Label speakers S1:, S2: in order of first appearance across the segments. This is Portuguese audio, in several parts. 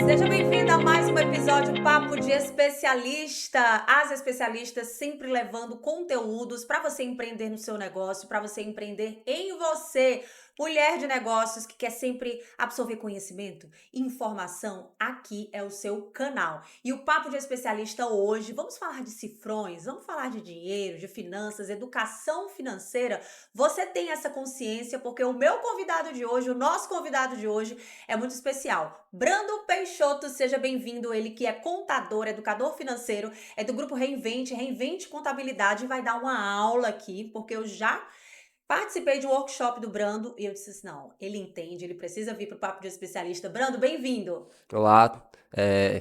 S1: Seja bem-vindo a mais um episódio Papo de Especialista. As especialistas sempre levando conteúdos para você empreender no seu negócio, para você empreender em você. Mulher de negócios que quer sempre absorver conhecimento e informação, aqui é o seu canal. E o Papo de Especialista hoje, vamos falar de cifrões, vamos falar de dinheiro, de finanças, educação financeira. Você tem essa consciência porque o meu convidado de hoje, o nosso convidado de hoje, é muito especial. Brando Peixoto, seja bem-vindo. Ele que é contador, educador financeiro, é do grupo Reinvente Contabilidade, e vai dar uma aula aqui, porque eu já participei de um workshop do Brando e eu disse assim, não, ele entende, ele precisa vir para o Papo de Especialista. Brando, bem-vindo.
S2: Olá,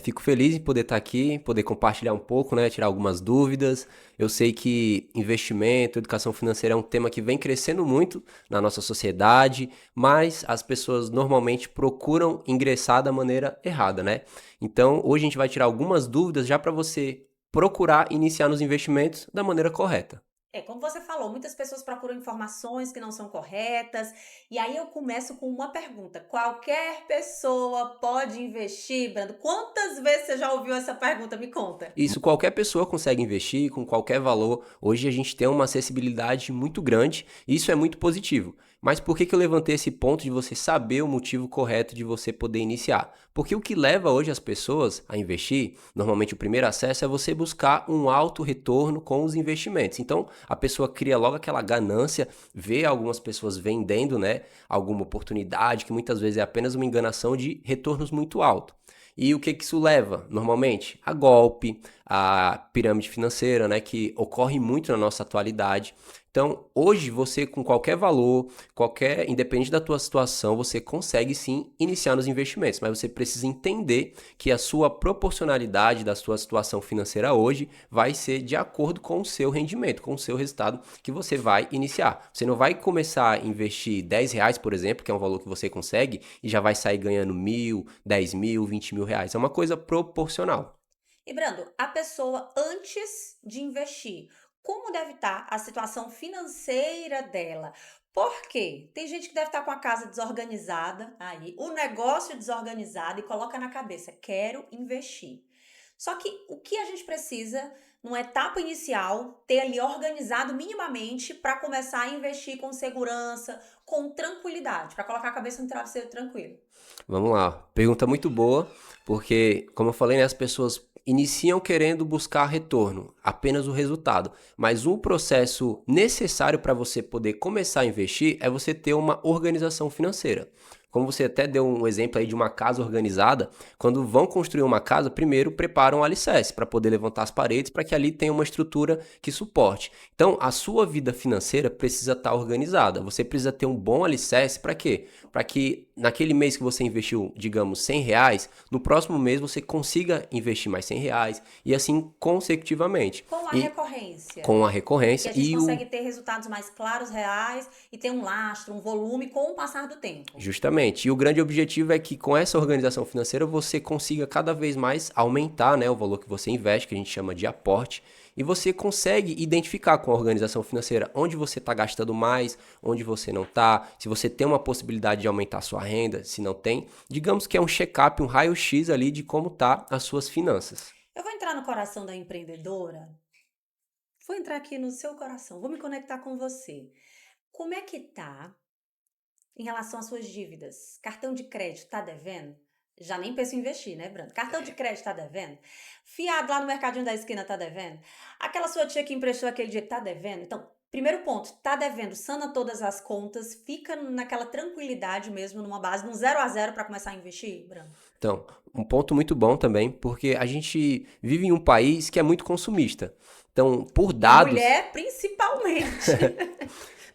S2: fico feliz em poder estar aqui, poder compartilhar um pouco, né, tirar algumas dúvidas. Eu sei que investimento, educação financeira é um tema que vem crescendo muito na nossa sociedade, mas as pessoas normalmente procuram ingressar da maneira errada, né? Então, hoje a gente vai tirar algumas dúvidas já para você procurar iniciar nos investimentos da maneira correta.
S1: Como você falou, muitas pessoas procuram informações que não são corretas. E aí eu começo com uma pergunta. Qualquer pessoa pode investir, Brando? Quantas vezes você já ouviu essa pergunta? Me conta.
S2: Isso qualquer pessoa consegue investir com qualquer valor. Hoje a gente tem uma acessibilidade muito grande e isso é muito positivo. Mas por que eu levantei esse ponto de você saber o motivo correto de você poder iniciar? Porque o que leva hoje as pessoas a investir, normalmente o primeiro acesso é você buscar um alto retorno com os investimentos. Então a pessoa cria logo aquela ganância, vê algumas pessoas vendendo, né, alguma oportunidade que muitas vezes é apenas uma enganação de retornos muito altos. E o que isso leva, normalmente? A golpe, a pirâmide financeira, né, que ocorre muito na nossa atualidade. Então, hoje você com qualquer valor, independente da tua situação, você consegue sim iniciar nos investimentos, mas você precisa entender que a sua proporcionalidade da sua situação financeira hoje vai ser de acordo com o seu rendimento, com o seu resultado que você vai iniciar. Você não vai começar a investir R$ 10, por exemplo, que é um valor que você consegue, e já vai sair ganhando 1.000, 10.000, R$ 20.000. É uma coisa proporcional.
S1: E Brando, a pessoa antes de investir, como deve estar a situação financeira dela? Por quê? Tem gente que deve estar com a casa desorganizada, aí, o negócio desorganizado e coloca na cabeça, quero investir. Só que o que a gente precisa, numa etapa inicial, ter ali organizado minimamente para começar a investir com segurança, com tranquilidade, para colocar a cabeça no travesseiro tranquilo.
S2: Vamos lá. Pergunta muito boa, porque, como eu falei, né, as pessoas iniciam querendo buscar retorno, apenas o resultado. Mas um processo necessário para você poder começar a investir é você ter uma organização financeira. Como você até deu um exemplo aí de uma casa organizada, quando vão construir uma casa, primeiro preparam o alicerce para poder levantar as paredes, para que ali tenha uma estrutura que suporte. Então, a sua vida financeira precisa estar organizada. Você precisa ter um bom alicerce para quê? Para que naquele mês que você investiu, digamos, R$ 100, no próximo mês você consiga investir mais R$ 100 e assim consecutivamente.
S1: Com a
S2: E
S1: recorrência.
S2: com a
S1: Que
S2: recorrência
S1: a gente
S2: e o
S1: consegue ter resultados mais claros, reais e ter um lastro, um volume com o passar do tempo.
S2: Justamente. E o grande objetivo é que com essa organização financeira você consiga cada vez mais aumentar, né, o valor que você investe, que a gente chama de aporte, e você consegue identificar com a organização financeira onde você está gastando mais, onde você não está, se você tem uma possibilidade de aumentar a sua renda, se não tem. Digamos que é um check-up, um raio-x ali de como tá as suas finanças.
S1: Eu vou entrar no coração da empreendedora, vou entrar aqui no seu coração, vou me conectar com você. Como é que tá em relação às suas dívidas? Cartão de crédito tá devendo? Já nem penso em investir, né, Brando? Cartão de crédito tá devendo? Fiado lá no mercadinho da esquina tá devendo? Aquela sua tia que emprestou aquele dia tá devendo? Então, primeiro ponto, tá devendo, sana todas as contas, fica naquela tranquilidade mesmo, numa base, num 0 a 0 para começar a investir, Brando?
S2: Então, um ponto muito bom também, porque a gente vive em um país que é muito consumista. Então, por
S1: E
S2: dados,
S1: mulher, principalmente.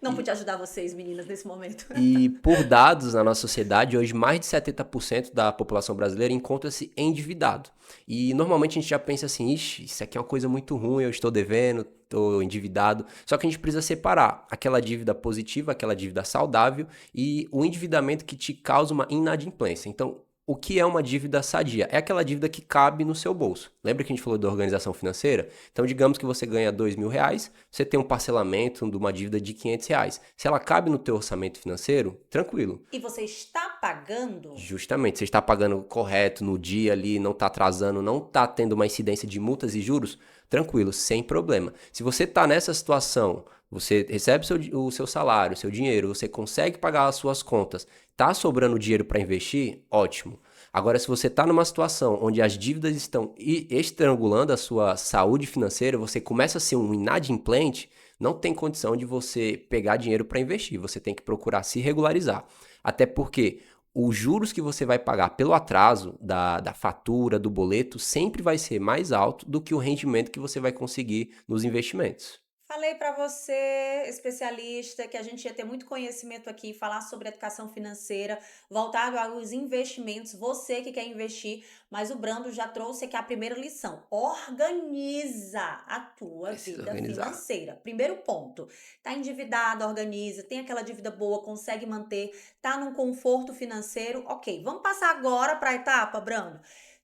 S1: Não pude ajudar vocês, meninas, nesse momento.
S2: E por dados na nossa sociedade, hoje mais de 70% da população brasileira encontra-se endividado. E normalmente a gente já pensa assim, ixi, isso aqui é uma coisa muito ruim, eu estou devendo, estou endividado. Só que a gente precisa separar aquela dívida positiva, aquela dívida saudável e o endividamento que te causa uma inadimplência. Então, o que é uma dívida sadia? É aquela dívida que cabe no seu bolso. Lembra que a gente falou da organização financeira? Então, digamos que você ganha R$ 2.000, você tem um parcelamento de uma dívida de R$ 500. Se ela cabe no teu orçamento financeiro, tranquilo.
S1: E você está pagando?
S2: Justamente, você está pagando correto no dia ali, não está atrasando, não está tendo uma incidência de multas e juros, tranquilo, sem problema. Se você está nessa situação, você recebe o seu salário, o seu dinheiro, você consegue pagar as suas contas, está sobrando dinheiro para investir, ótimo. Agora, se você está numa situação onde as dívidas estão estrangulando a sua saúde financeira, você começa a ser um inadimplente, não tem condição de você pegar dinheiro para investir, você tem que procurar se regularizar. Até porque os juros que você vai pagar pelo atraso da fatura, do boleto, sempre vai ser mais alto do que o rendimento que você vai conseguir nos investimentos.
S1: Falei para você, especialista, que a gente ia ter muito conhecimento aqui, falar sobre educação financeira, voltado aos investimentos, você que quer investir, mas o Brando já trouxe aqui a primeira lição. Organiza a tua
S2: Precisa
S1: vida
S2: organizar.
S1: financeira. Primeiro ponto. Tá endividado, organiza, tem aquela dívida boa, consegue manter, tá num conforto financeiro. OK, vamos passar agora para a etapa, Brando.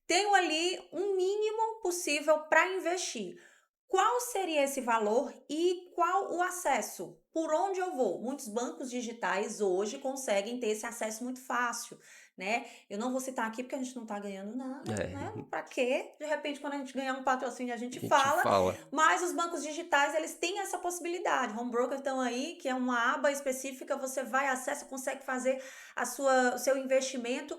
S1: Tenho ali um mínimo possível para investir. Qual seria esse valor e qual o acesso? Por onde eu vou? Muitos bancos digitais hoje conseguem ter esse acesso muito fácil, né? Eu não vou citar aqui porque a gente não tá ganhando nada, né?
S2: É,
S1: Pra quê? De repente, quando a gente ganhar um patrocínio, a gente
S2: a gente
S1: fala,
S2: fala.
S1: mas os bancos digitais, eles têm essa possibilidade. Home broker estão aí, que é uma aba específica, você vai, acessa, consegue fazer o seu investimento.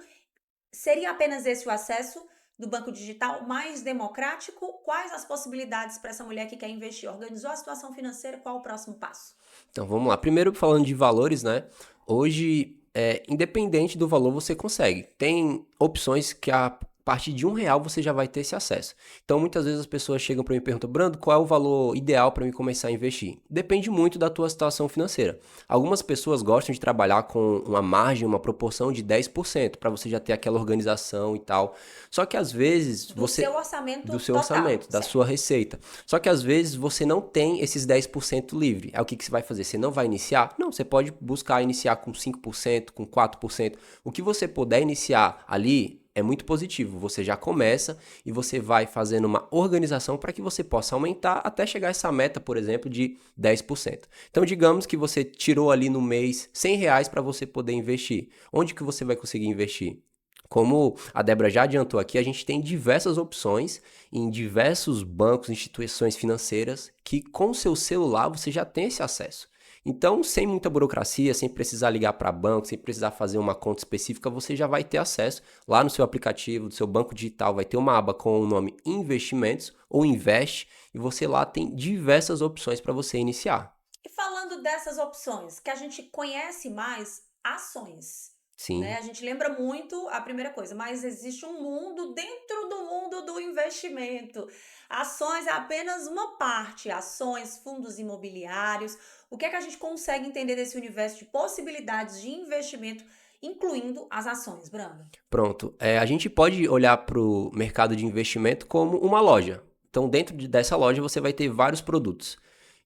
S1: Seria apenas esse o acesso do banco digital mais democrático? Quais as possibilidades para essa mulher que quer investir? Organizou a situação financeira? Qual o próximo passo?
S2: Então vamos lá. Primeiro falando de valores, né? Hoje, independente do valor, você consegue. Tem opções que a partir de R$ 1 você já vai ter esse acesso. Então muitas vezes as pessoas chegam para mim e perguntam, Brando, qual é o valor ideal para mim começar a investir? Depende muito da tua situação financeira. Algumas pessoas gostam de trabalhar com uma margem, uma proporção de 10% para você já ter aquela organização e tal. Só que às vezes
S1: Do seu
S2: você
S1: orçamento
S2: do seu
S1: total,
S2: orçamento, da
S1: certo?
S2: sua receita. Só que às vezes você não tem esses 10% livre. Aí o que você vai fazer? Você não vai iniciar? Não, você pode buscar iniciar com 5%, com 4%. O que você puder iniciar ali é muito positivo. Você já começa e você vai fazendo uma organização para que você possa aumentar até chegar a essa meta, por exemplo, de 10%. Então, digamos que você tirou ali no mês R$ 100 para você poder investir. Onde que você vai conseguir investir? Como a Débora já adiantou aqui, a gente tem diversas opções em diversos bancos, instituições financeiras que com o seu celular você já tem esse acesso. Então, sem muita burocracia, sem precisar ligar para banco, sem precisar fazer uma conta específica, você já vai ter acesso lá no seu aplicativo, do seu banco digital, vai ter uma aba com o nome Investimentos ou Investe e você lá tem diversas opções para você iniciar.
S1: E falando dessas opções, que a gente conhece mais ações, né?
S2: Sim.
S1: A gente lembra muito a primeira coisa, mas existe um mundo dentro do mundo do investimento. Ações é apenas uma parte, ações, fundos imobiliários. O que é que a gente consegue entender desse universo de possibilidades de investimento, incluindo as ações, Branda?
S2: Pronto. A gente pode olhar para o mercado de investimento como uma loja. Então, dentro dessa loja, você vai ter vários produtos.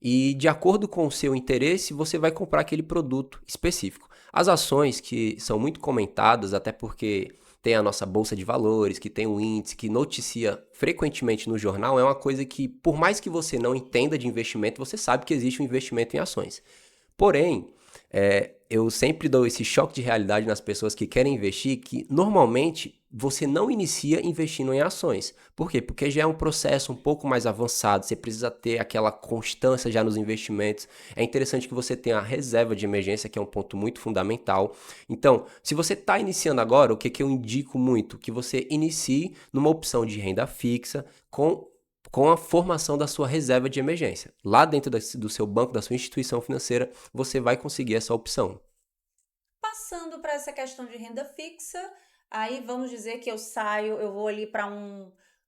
S2: E, de acordo com o seu interesse, você vai comprar aquele produto específico. As ações, que são muito comentadas, até porque tem a nossa bolsa de valores, que tem o índice, que noticia frequentemente no jornal, é uma coisa que, por mais que você não entenda de investimento, você sabe que existe um investimento em ações. Porém, eu sempre dou esse choque de realidade nas pessoas que querem investir, que normalmente você não inicia investindo em ações. Por quê? Porque já é um processo um pouco mais avançado, você precisa ter aquela constância já nos investimentos. É interessante que você tenha a reserva de emergência, que é um ponto muito fundamental. Então, se você está iniciando agora, o que eu indico muito? Que você inicie numa opção de renda fixa com a formação da sua reserva de emergência. Lá dentro do seu banco, da sua instituição financeira, você vai conseguir essa opção.
S1: Passando para essa questão de renda fixa, aí vamos dizer que eu saio, eu vou ali para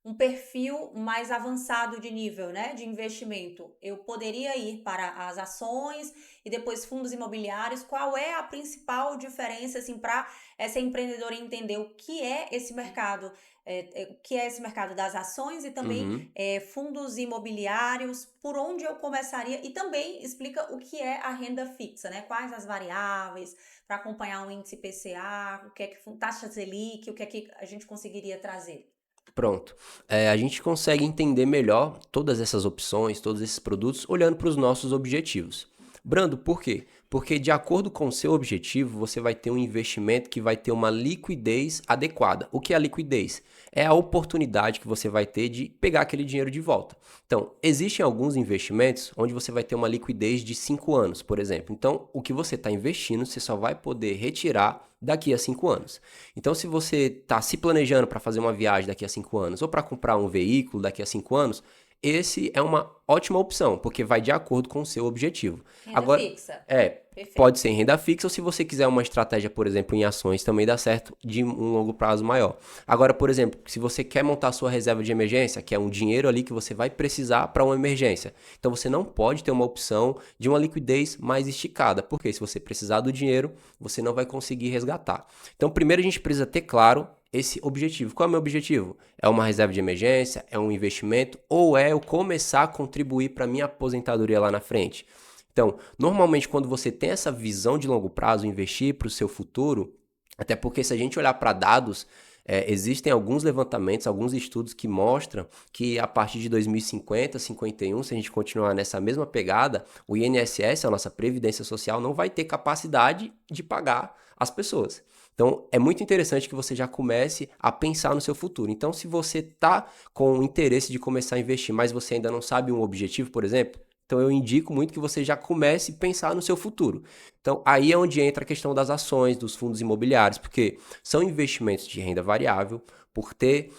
S1: um perfil mais avançado de nível, né, de investimento, eu poderia ir para as ações e depois fundos imobiliários. Qual é a principal diferença, assim, para essa empreendedora entender o que é esse mercado, o que é esse mercado das ações e também
S2: Uhum.
S1: fundos imobiliários, por onde eu começaria? E também explica o que é a renda fixa, né? Quais as variáveis para acompanhar o índice PCA, o que é que taxa Selic, o que é que a gente conseguiria trazer?
S2: Pronto. A gente consegue entender melhor todas essas opções, todos esses produtos, olhando para os nossos objetivos. Brando, por quê? Porque de acordo com o seu objetivo, você vai ter um investimento que vai ter uma liquidez adequada. O que é a liquidez? É a oportunidade que você vai ter de pegar aquele dinheiro de volta. Então, existem alguns investimentos onde você vai ter uma liquidez de 5 anos, por exemplo. Então, o que você está investindo, você só vai poder retirar daqui a 5 anos. Então, se você está se planejando para fazer uma viagem daqui a 5 anos ou para comprar um veículo daqui a 5 anos, esse é uma ótima opção, porque vai de acordo com o seu objetivo.
S1: Renda
S2: Agora,
S1: fixa.
S2: é, pode
S1: Perfeito.
S2: ser em renda fixa ou se você quiser uma estratégia, por exemplo, em ações, também dá certo de um longo prazo maior. Agora, por exemplo, se você quer montar sua reserva de emergência, que é um dinheiro ali que você vai precisar para uma emergência, então você não pode ter uma opção de uma liquidez mais esticada, porque se você precisar do dinheiro, você não vai conseguir resgatar. Então, primeiro a gente precisa ter claro esse objetivo. Qual é o meu objetivo? É uma reserva de emergência? É um investimento? Ou é eu começar a contribuir para a minha aposentadoria lá na frente? Então, normalmente quando você tem essa visão de longo prazo, investir para o seu futuro, até porque se a gente olhar para dados, existem alguns levantamentos, alguns estudos que mostram que a partir de 2050, 51, se a gente continuar nessa mesma pegada, o INSS, a nossa Previdência Social, não vai ter capacidade de pagar as pessoas. Então, é muito interessante que você já comece a pensar no seu futuro. Então, se você está com o interesse de começar a investir, mas você ainda não sabe um objetivo, por exemplo, então eu indico muito que você já comece a pensar no seu futuro. Então, aí é onde entra a questão das ações, dos fundos imobiliários, porque são investimentos de renda variável, por ter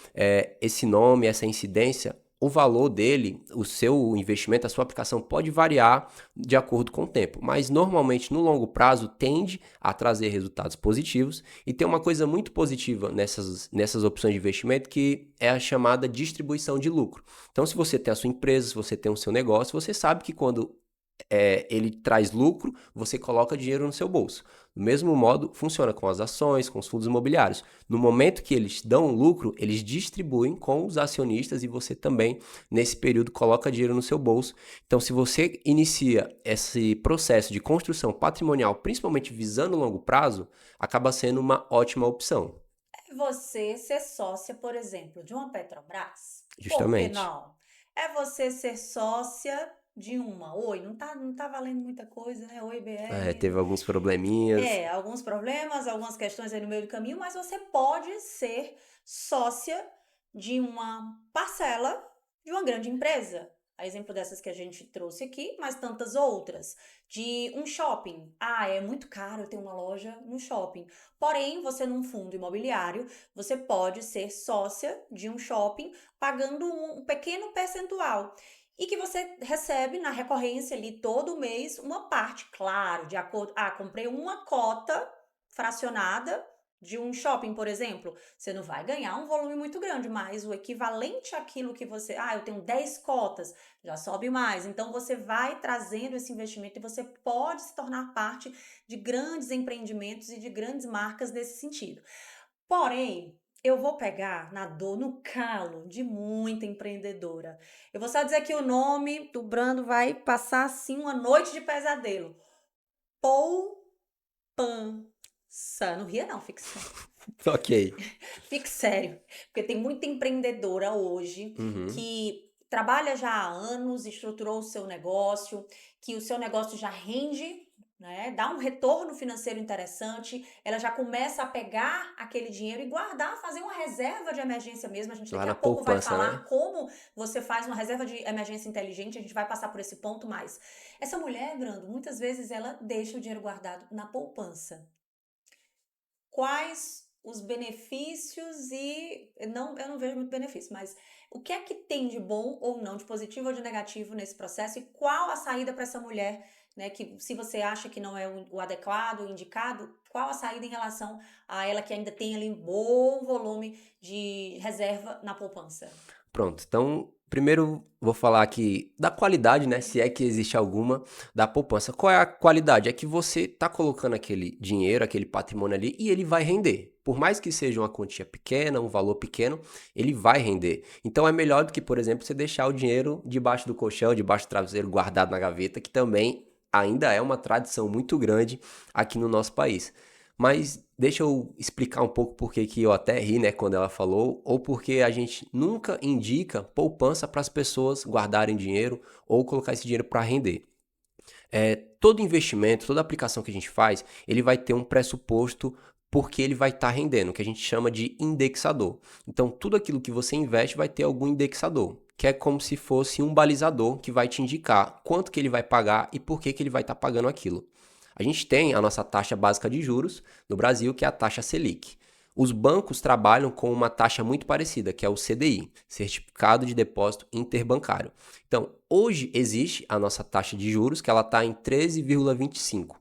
S2: esse nome, essa incidência, o valor dele, o seu investimento, a sua aplicação pode variar de acordo com o tempo, mas normalmente no longo prazo tende a trazer resultados positivos e tem uma coisa muito positiva nessas opções de investimento que é a chamada distribuição de lucro. Então, se você tem a sua empresa, se você tem o seu negócio, você sabe que quando ele traz lucro, você coloca dinheiro no seu bolso. Do mesmo modo, funciona com as ações, com os fundos imobiliários. No momento que eles dão lucro, eles distribuem com os acionistas e você também, nesse período, coloca dinheiro no seu bolso. Então, se você inicia esse processo de construção patrimonial, principalmente visando o longo prazo, acaba sendo uma ótima opção.
S1: É você ser sócia, por exemplo, de uma Petrobras? Por que
S2: Justamente.
S1: não? É você ser sócia de uma Oi, não tá valendo muita coisa, né? Oi, BR.
S2: Teve alguns probleminhas.
S1: Alguns problemas, algumas questões aí no meio do caminho, mas você pode ser sócia de uma parcela de uma grande empresa. A exemplo dessas que a gente trouxe aqui, mas tantas outras. De um shopping. Ah, é muito caro ter uma loja no shopping. Porém, você num fundo imobiliário, você pode ser sócia de um shopping pagando um pequeno percentual e que você recebe na recorrência ali todo mês uma parte, claro, de acordo. Ah, comprei uma cota fracionada de um shopping, por exemplo. Você não vai ganhar um volume muito grande, mas o equivalente àquilo que você. Ah, eu tenho 10 cotas, já sobe mais. Então você vai trazendo esse investimento e você pode se tornar parte de grandes empreendimentos e de grandes marcas nesse sentido. Porém, eu vou pegar na dor, no calo de muita empreendedora. Eu vou só dizer que o nome do Brando vai passar assim uma noite de pesadelo. Poupança. Não ria não, fique sério.
S2: Ok.
S1: Fique sério, porque tem muita empreendedora hoje
S2: Uhum.
S1: que trabalha já há anos, estruturou o seu negócio, que o seu negócio já rende, né? Dá um retorno financeiro interessante, ela já começa a pegar aquele dinheiro e guardar, fazer uma reserva de emergência mesmo. A gente
S2: Lá
S1: daqui a
S2: na
S1: pouco vai
S2: poupança,
S1: falar
S2: né?
S1: como você faz uma reserva de emergência inteligente, a gente vai passar por esse ponto mais. Essa mulher, Brando, muitas vezes ela deixa o dinheiro guardado na poupança. Quais os benefícios eu não vejo muito benefício, mas o que é que tem de bom ou não, de positivo ou de negativo nesse processo e qual a saída para essa mulher né? Que se você acha que não é o adequado, o indicado, qual a saída em relação a ela que ainda tem ali um bom volume de reserva na poupança?
S2: Pronto, então, primeiro vou falar aqui da qualidade, né, se é que existe alguma, da poupança. Qual é a qualidade? É que você tá colocando aquele dinheiro, aquele patrimônio ali e ele vai render. Por mais que seja uma quantia pequena, um valor pequeno, ele vai render. Então é melhor do que, por exemplo, você deixar o dinheiro debaixo do colchão, debaixo do travesseiro, guardado na gaveta, que também ainda é uma tradição muito grande aqui no nosso país. Mas deixa eu explicar um pouco por que eu até ri, né, quando ela falou, ou porque a gente nunca indica poupança para as pessoas guardarem dinheiro ou colocar esse dinheiro para render. Todo investimento, toda aplicação que a gente faz, ele vai ter um pressuposto porque ele vai estar rendendo, que a gente chama de indexador. Então, tudo aquilo que você investe vai ter algum indexador, que é como se fosse um balizador que vai te indicar quanto que ele vai pagar e por que ele vai estar pagando aquilo. A gente tem a nossa taxa básica de juros no Brasil, que é a taxa Selic. Os bancos trabalham com uma taxa muito parecida, que é o CDI, Certificado de Depósito Interbancário. Então, hoje existe a nossa taxa de juros, que ela está em 13,25.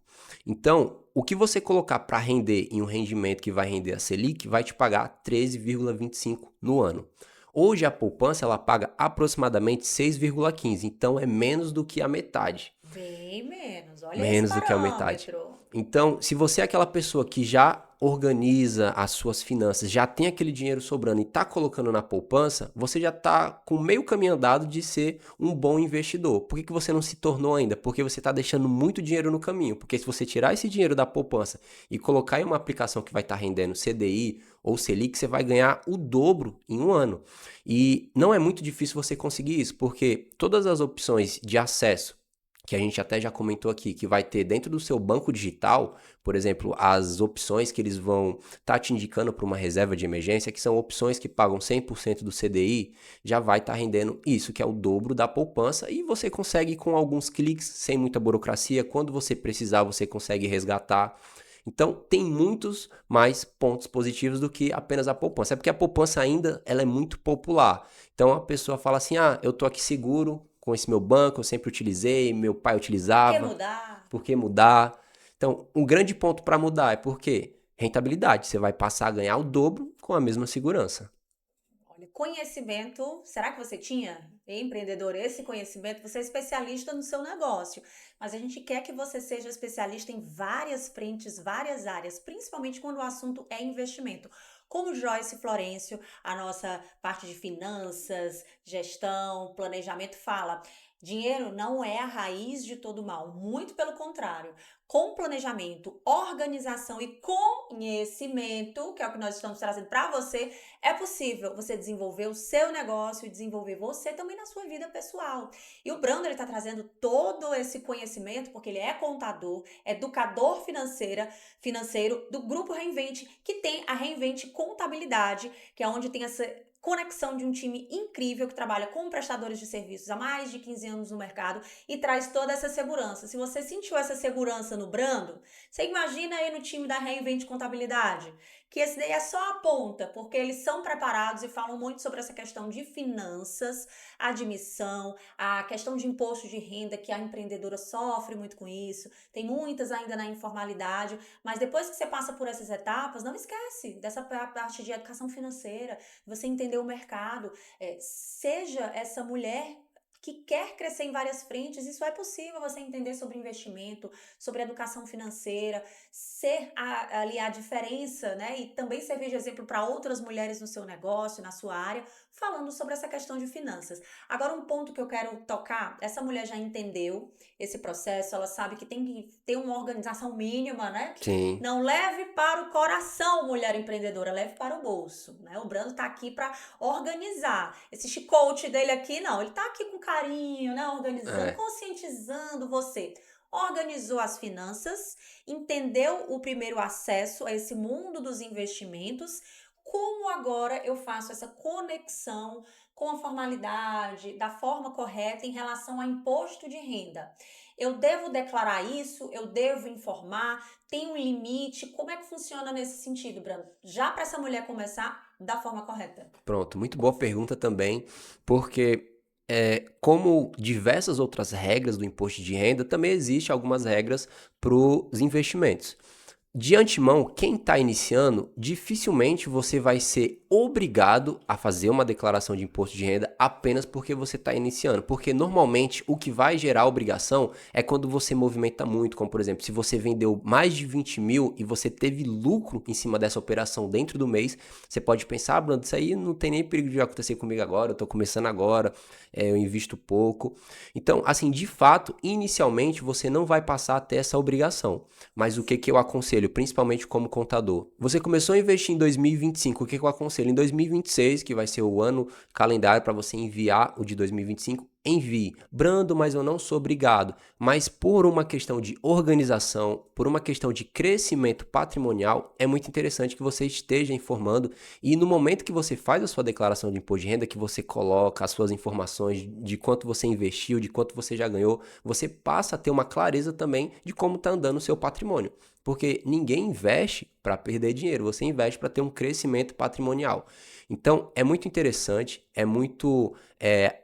S2: Então, o que você colocar para render em um rendimento que vai render a Selic, vai te pagar 13,25 no ano. Hoje a poupança ela paga aproximadamente 6,15, então é menos do que a metade.
S1: Bem menos. Olha esse
S2: Menos do que a metade.
S1: parâmetro.
S2: Então, se você é aquela pessoa que já organiza as suas finanças, já tem aquele dinheiro sobrando e está colocando na poupança, você já está com meio caminho andado de ser um bom investidor. Por que você não se tornou ainda? Porque você está deixando muito dinheiro no caminho. Porque se você tirar esse dinheiro da poupança e colocar em uma aplicação que vai estar rendendo CDI ou Selic, você vai ganhar o dobro em um ano. E não é muito difícil você conseguir isso, porque todas as opções de acesso que a gente até já comentou aqui, que vai ter dentro do seu banco digital, por exemplo, as opções que eles vão estar te indicando para uma reserva de emergência, que são opções que pagam 100% do CDI, já vai estar rendendo isso, que é o dobro da poupança, e você consegue com alguns cliques, sem muita burocracia, quando você precisar, você consegue resgatar. Então, tem muitos mais pontos positivos do que apenas a poupança. É porque a poupança ainda ela é muito popular. Então, a pessoa fala assim, eu tô aqui seguro com esse meu banco, eu sempre utilizei, meu pai
S1: Por que
S2: utilizava,
S1: mudar?
S2: por que mudar? Então, um grande ponto para mudar é porque rentabilidade, você vai passar a ganhar o dobro com a mesma segurança.
S1: Olha, conhecimento, será que você tinha, empreendedor, esse conhecimento? Você é especialista no seu negócio, mas a gente quer que você seja especialista em várias frentes, várias áreas, principalmente quando o assunto é investimento. Como Joyce Florencio, a nossa parte de finanças, gestão, planejamento fala, dinheiro não é a raiz de todo mal, muito pelo contrário. Com planejamento, organização e conhecimento, que é o que nós estamos trazendo para você, é possível você desenvolver o seu negócio e desenvolver você também na sua vida pessoal. E o Brando ele está trazendo todo esse conhecimento porque ele é contador, educador financeiro do Grupo Reinvente, que tem a Reinvente Contabilidade, que é onde tem essa conexão de um time incrível que trabalha com prestadores de serviços há mais de 15 anos no mercado e traz toda essa segurança. Se você sentiu essa segurança no Brando, você imagina aí no time da Reinvente Contabilidade, que esse daí é só a ponta, porque eles são preparados e falam muito sobre essa questão de finanças, admissão, a questão de imposto de renda, que a empreendedora sofre muito com isso, tem muitas ainda na informalidade, mas depois que você passa por essas etapas, não esquece dessa parte de educação financeira, você entender o mercado, seja essa mulher que quer crescer em várias frentes, isso é possível você entender sobre investimento, sobre educação financeira, ser ali a diferença, né? E também servir de exemplo para outras mulheres no seu negócio, na sua área, falando sobre essa questão de finanças. Agora, um ponto que eu quero tocar, essa mulher já entendeu esse processo, ela sabe que tem que ter uma organização mínima, né?
S2: Sim,
S1: Não leve para o coração, mulher empreendedora, leve para o bolso, né? O Brando tá aqui para organizar. Esse chicote dele aqui, não, ele tá aqui com carinho, né? Organizando,
S2: é.
S1: conscientizando você. Organizou as finanças, entendeu o primeiro acesso a esse mundo dos investimentos, como agora eu faço essa conexão com a formalidade, da forma correta em relação a imposto de renda. Eu devo declarar isso? Eu devo informar? Tem um limite? Como é que funciona nesse sentido, Brando? Já para essa mulher começar da forma correta.
S2: Pronto, muito boa pergunta também, porque como diversas outras regras do imposto de renda, também existe algumas regras para os investimentos. De antemão, quem está iniciando, dificilmente você vai ser obrigado a fazer uma declaração de imposto de renda apenas porque você está iniciando. Porque normalmente o que vai gerar obrigação é quando você movimenta muito, como por exemplo, se você vendeu mais de 20 mil e você teve lucro em cima dessa operação dentro do mês, você pode pensar, Bruno, isso aí não tem nem perigo de acontecer comigo agora, eu estou começando agora, eu invisto pouco. Então, assim, de fato, inicialmente você não vai passar a ter essa obrigação. Mas o que eu aconselho, principalmente como contador? Você começou a investir em 2025, o que eu aconselho? Em 2026, que vai ser o ano calendário para você enviar o de 2025, envie. Brando, mas eu não sou obrigado. Mas por uma questão de organização, por uma questão de crescimento patrimonial, é muito interessante que você esteja informando e no momento que você faz a sua declaração de imposto de renda, que você coloca as suas informações de quanto você investiu, de quanto você já ganhou, você passa a ter uma clareza também de como está andando o seu patrimônio. Porque ninguém investe para perder dinheiro, você investe para ter um crescimento patrimonial. Então, é muito interessante, é muito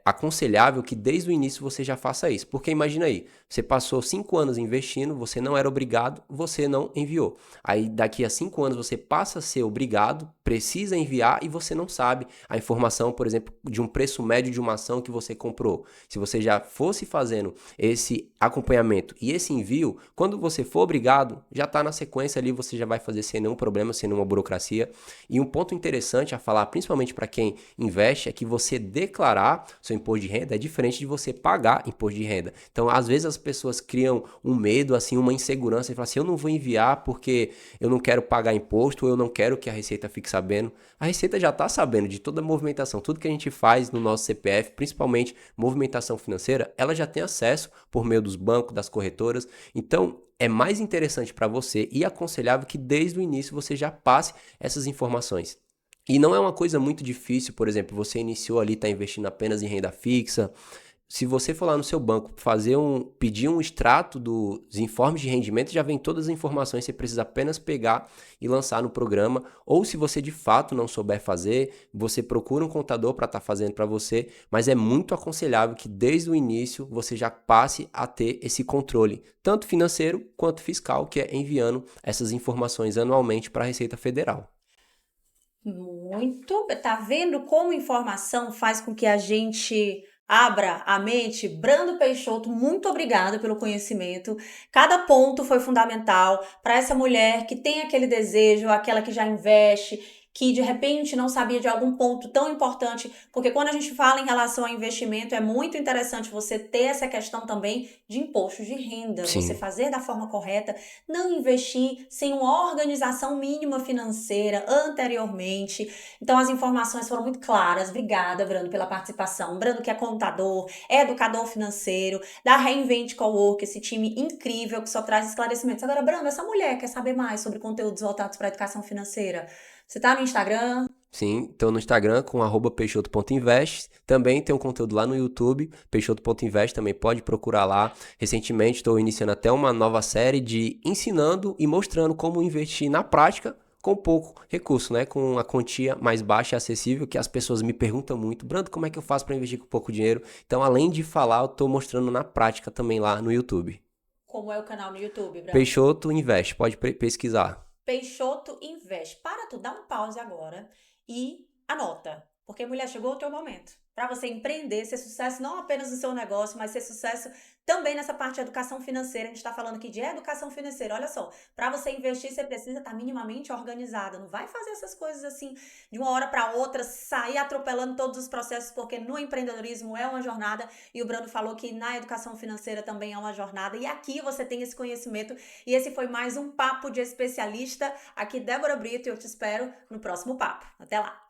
S2: aconselhável que desde o início você já faça isso. Porque imagina aí, você passou 5 anos investindo, você não era obrigado, você não enviou. Aí daqui a 5 anos você passa a ser obrigado, precisa enviar e você não sabe a informação, por exemplo, de um preço médio de uma ação que você comprou. Se você já fosse fazendo esse acompanhamento e esse envio, quando você for obrigado, já está na sequência ali, você já vai fazer sem nenhum problema, sem nenhuma burocracia. E um ponto interessante a falar, principalmente para quem investe, é que você declarar seu imposto de renda é diferente de você pagar imposto de renda. Então, às vezes as pessoas criam um medo, assim, uma insegurança e falam assim, eu não vou enviar porque eu não quero pagar imposto ou eu não quero que a Receita fique sabendo. A Receita já está sabendo de toda a movimentação, tudo que a gente faz no nosso CPF, principalmente movimentação financeira, ela já tem acesso por meio dos bancos, das corretoras. Então, é mais interessante para você e aconselhável que desde o início você já passe essas informações. E não é uma coisa muito difícil, por exemplo, você iniciou ali, está investindo apenas em renda fixa. Se você for lá no seu banco pedir um extrato dos informes de rendimento, já vem todas as informações, você precisa apenas pegar e lançar no programa. Ou se você de fato não souber fazer, você procura um contador para estar fazendo para você, mas é muito aconselhável que desde o início você já passe a ter esse controle, tanto financeiro quanto fiscal, que é enviando essas informações anualmente para a Receita Federal.
S1: Muito, tá vendo como informação faz com que a gente abra a mente? Brando Peixoto, muito obrigada pelo conhecimento. Cada ponto foi fundamental para essa mulher que tem aquele desejo, aquela que já investe, que de repente não sabia de algum ponto tão importante, porque quando a gente fala em relação a investimento, é muito interessante você ter essa questão também de imposto de renda, você
S2: Sim.
S1: fazer da forma correta, não investir sem uma organização mínima financeira anteriormente. Então, as informações foram muito claras. Obrigada, Brando, pela participação. Brando, que é contador, é educador financeiro, da Reinvent Cowork, esse time incrível que só traz esclarecimentos. Agora, Brando, essa mulher quer saber mais sobre conteúdos voltados para a educação financeira. Você tá no Instagram?
S2: Sim, estou no Instagram com @peixoto.invest. Também tem um conteúdo lá no YouTube, peixoto.invest, também pode procurar lá. Recentemente estou iniciando até uma nova série de ensinando e mostrando como investir na prática com pouco recurso, né? Com a quantia mais baixa e acessível, que as pessoas me perguntam muito, Brando, como é que eu faço para investir com pouco dinheiro? Então, além de falar, eu estou mostrando na prática também lá no YouTube.
S1: Como é o canal no YouTube, Brando?
S2: Peixoto Invest, pode pesquisar.
S1: Peixoto Invest. Para tu, dá um pause agora e anota. Porque, mulher, chegou o teu momento. Para você empreender, ser sucesso não apenas no seu negócio, mas ser sucesso também nessa parte de educação financeira. A gente está falando aqui de educação financeira. Olha só, para você investir, você precisa estar minimamente organizada. Não vai fazer essas coisas assim de uma hora para outra, sair atropelando todos os processos, porque no empreendedorismo é uma jornada e o Brando falou que na educação financeira também é uma jornada. E aqui você tem esse conhecimento. E esse foi mais um Papo de Especialista. Aqui, Débora Brito, e eu te espero no próximo papo. Até lá!